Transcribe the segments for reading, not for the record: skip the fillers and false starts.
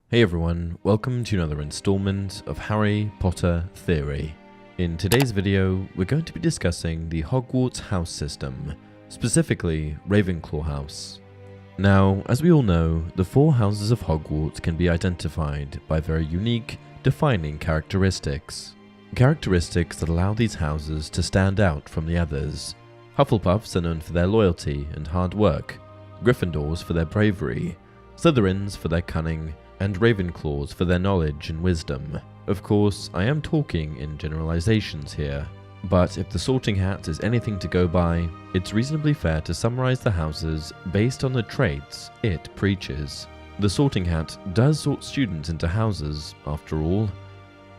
Hey everyone, welcome to another installment of Harry Potter Theory. In today's video, we're going to be discussing the Hogwarts house system, specifically Ravenclaw house. Now, as we all know, the four houses of Hogwarts can be identified by very unique, defining characteristics. Characteristics that allow these houses to stand out from the others. Hufflepuffs are known for their loyalty and hard work, Gryffindors for their bravery, Slytherins for their cunning, and Ravenclaws for their knowledge and wisdom. Of course, I am talking in generalizations here, but if the sorting hat is anything to go by, it's reasonably fair to summarize the houses based on the traits it preaches. The sorting hat does sort students into houses, after all.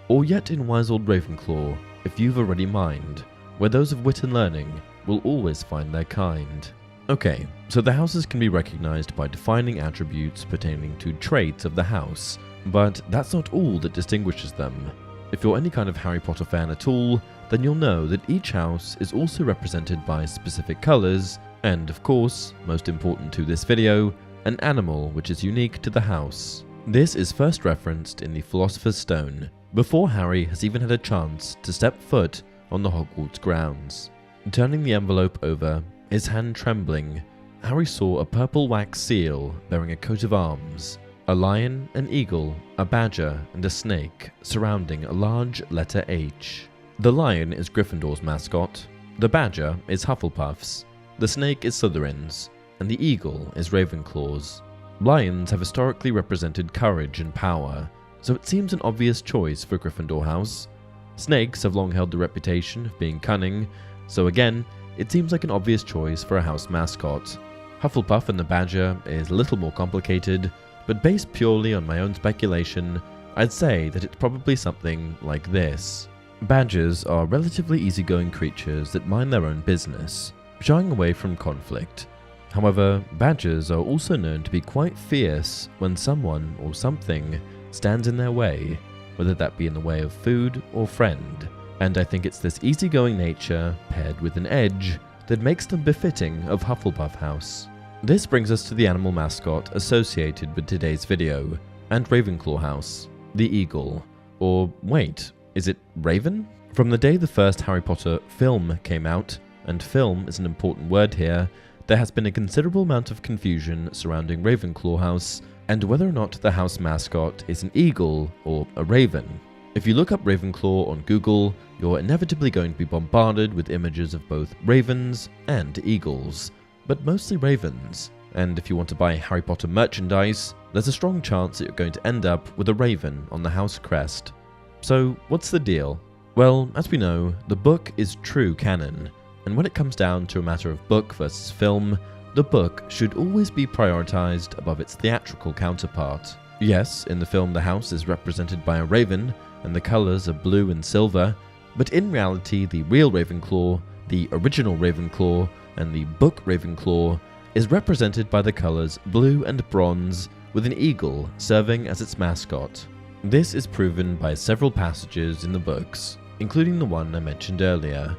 Or yet in wise old Ravenclaw, if you've already mined, where those of wit and learning will always find their kind. Okay, so the houses can be recognized by defining attributes pertaining to traits of the house, but that's not all that distinguishes them. If you're any kind of Harry Potter fan at all, then you'll know that each house is also represented by specific colors, and of course, most important to this video, an animal which is unique to the house. This is first referenced in the Philosopher's Stone, before Harry has even had a chance to step foot on the Hogwarts grounds. Turning the envelope over, his hand trembling, Harry saw a purple wax seal bearing a coat of arms, a lion, an eagle, a badger, and a snake surrounding a large letter H. The lion is Gryffindor's mascot, the badger is Hufflepuff's, the snake is Slytherins, and the eagle is Ravenclaw's. Lions have historically represented courage and power, so it seems an obvious choice for Gryffindor House. Snakes have long held the reputation of being cunning, so again, it seems like an obvious choice for a house mascot. Hufflepuff and the badger is a little more complicated, but based purely on my own speculation, I'd say that it's probably something like this. Badgers are relatively easygoing creatures that mind their own business, shying away from conflict. However, badgers are also known to be quite fierce when someone or something stands in their way, whether that be in the way of food or friend. And I think it's this easygoing nature, paired with an edge, that makes them befitting of Hufflepuff House. This brings us to the animal mascot associated with today's video, and Ravenclaw House, the eagle. Or wait, is it Raven? From the day the first Harry Potter film came out, and film is an important word here, there has been a considerable amount of confusion surrounding Ravenclaw House, and whether or not the house mascot is an eagle or a raven. If you look up Ravenclaw on Google, you're inevitably going to be bombarded with images of both ravens and eagles, but mostly ravens. And if you want to buy Harry Potter merchandise, there's a strong chance that you're going to end up with a raven on the house crest. So what's the deal? Well, as we know, the book is true canon, and when it comes down to a matter of book versus film, the book should always be prioritized above its theatrical counterpart. Yes, in the film the house is represented by a raven, and the colors are blue and silver, but in reality the real Ravenclaw, the original Ravenclaw, and the book Ravenclaw is represented by the colors blue and bronze, with an eagle serving as its mascot. This is proven by several passages in the books, including the one I mentioned earlier.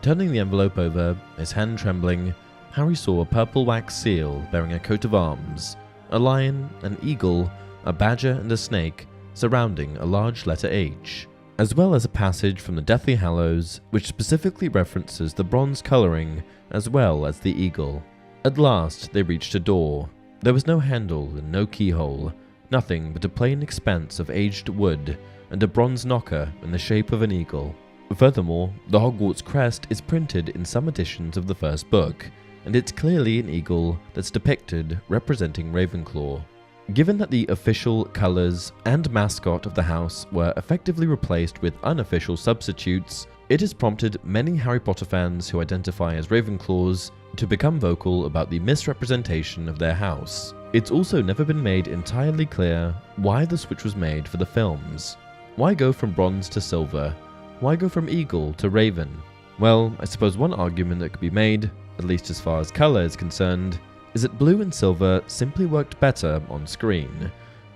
Turning the envelope over, his hand trembling, Harry saw a purple wax seal bearing a coat of arms, a lion, an eagle, a badger, and a snake surrounding a large letter H, as well as a passage from the Deathly Hallows which specifically references the bronze colouring as well as the eagle. At last they reached a door. There was no handle and no keyhole, nothing but a plain expanse of aged wood and a bronze knocker in the shape of an eagle. Furthermore, the Hogwarts crest is printed in some editions of the first book, and it's clearly an eagle that's depicted representing Ravenclaw. Given that the official colours and mascot of the house were effectively replaced with unofficial substitutes, it has prompted many Harry Potter fans who identify as Ravenclaws to become vocal about the misrepresentation of their house. It's also never been made entirely clear why the switch was made for the films. Why go from bronze to silver? Why go from eagle to raven? Well, I suppose one argument that could be made, at least as far as colour is concerned, is that blue and silver simply worked better on screen.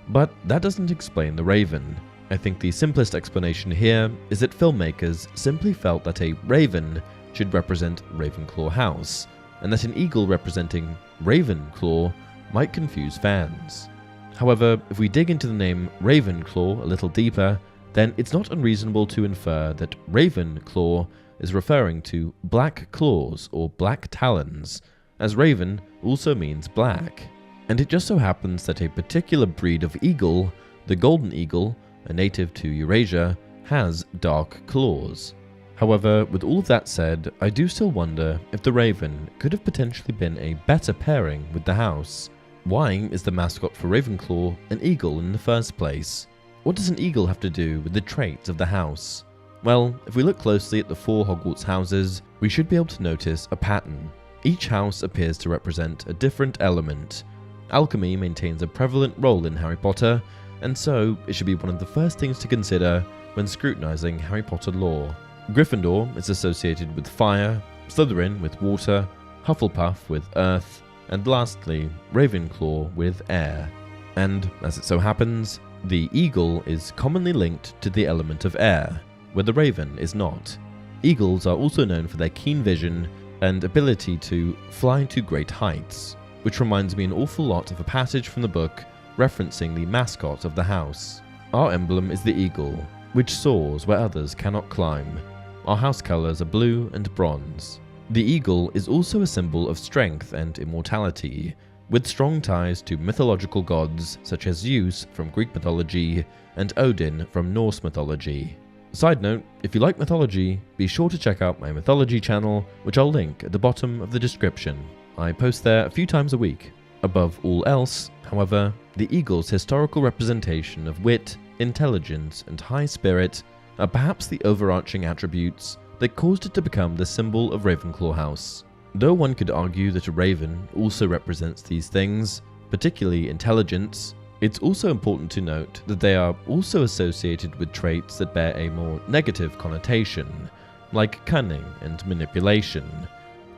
But that doesn't explain the raven. I think the simplest explanation here is that filmmakers simply felt that a raven should represent Ravenclaw House, and that an eagle representing Ravenclaw might confuse fans. However, if we dig into the name Ravenclaw a little deeper, then it's not unreasonable to infer that Ravenclaw is referring to black claws or black talons, as raven also means black. And it just so happens that a particular breed of eagle, the golden eagle, a native to Eurasia, has dark claws. However, with all of that said, I do still wonder if the raven could have potentially been a better pairing with the house. Why is the mascot for Ravenclaw an eagle in the first place? What does an eagle have to do with the traits of the house? Well, if we look closely at the 4 Hogwarts houses, we should be able to notice a pattern. Each house appears to represent a different element. Alchemy maintains a prevalent role in Harry Potter, and so it should be one of the first things to consider when scrutinizing Harry Potter lore. Gryffindor is associated with fire, Slytherin with water, Hufflepuff with earth, and lastly, Ravenclaw with air. And, as it so happens, the eagle is commonly linked to the element of air, where the raven is not. Eagles are also known for their keen vision and ability to fly to great heights, which reminds me an awful lot of a passage from the book referencing the mascot of the house. Our emblem is the eagle, which soars where others cannot climb. Our house colors are blue and bronze. The eagle is also a symbol of strength and immortality, with strong ties to mythological gods such as Zeus from Greek mythology and Odin from Norse mythology. Side note, if you like mythology, be sure to check out my mythology channel, which I'll link at the bottom of the description. I post there a few times a week. Above all else, however, the eagle's historical representation of wit, intelligence, and high spirit are perhaps the overarching attributes that caused it to become the symbol of Ravenclaw House. Though one could argue that a raven also represents these things, particularly intelligence, it's also important to note that they are also associated with traits that bear a more negative connotation, like cunning and manipulation.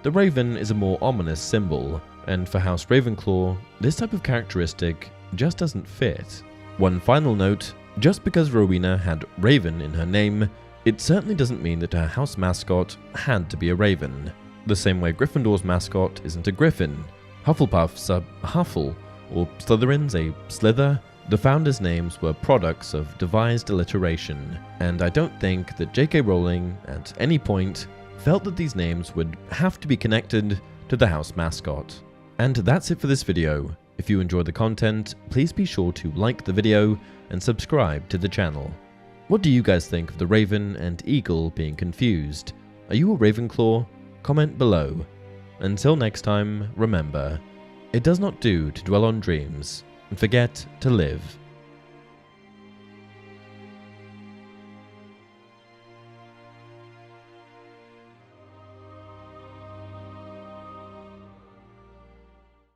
The raven is a more ominous symbol, and for House Ravenclaw, this type of characteristic just doesn't fit. One final note, just because Rowena had Raven in her name, it certainly doesn't mean that her house mascot had to be a raven. The same way Gryffindor's mascot isn't a griffin, Hufflepuffs are Huffle, or Slytherins a Slither. The founders' names were products of devised alliteration, and I don't think that J.K. Rowling, at any point, felt that these names would have to be connected to the house mascot. And that's it for this video. If you enjoyed the content, please be sure to like the video and subscribe to the channel. What do you guys think of the raven and eagle being confused? Are you a Ravenclaw? Comment below. Until next time, remember, it does not do to dwell on dreams and forget to live.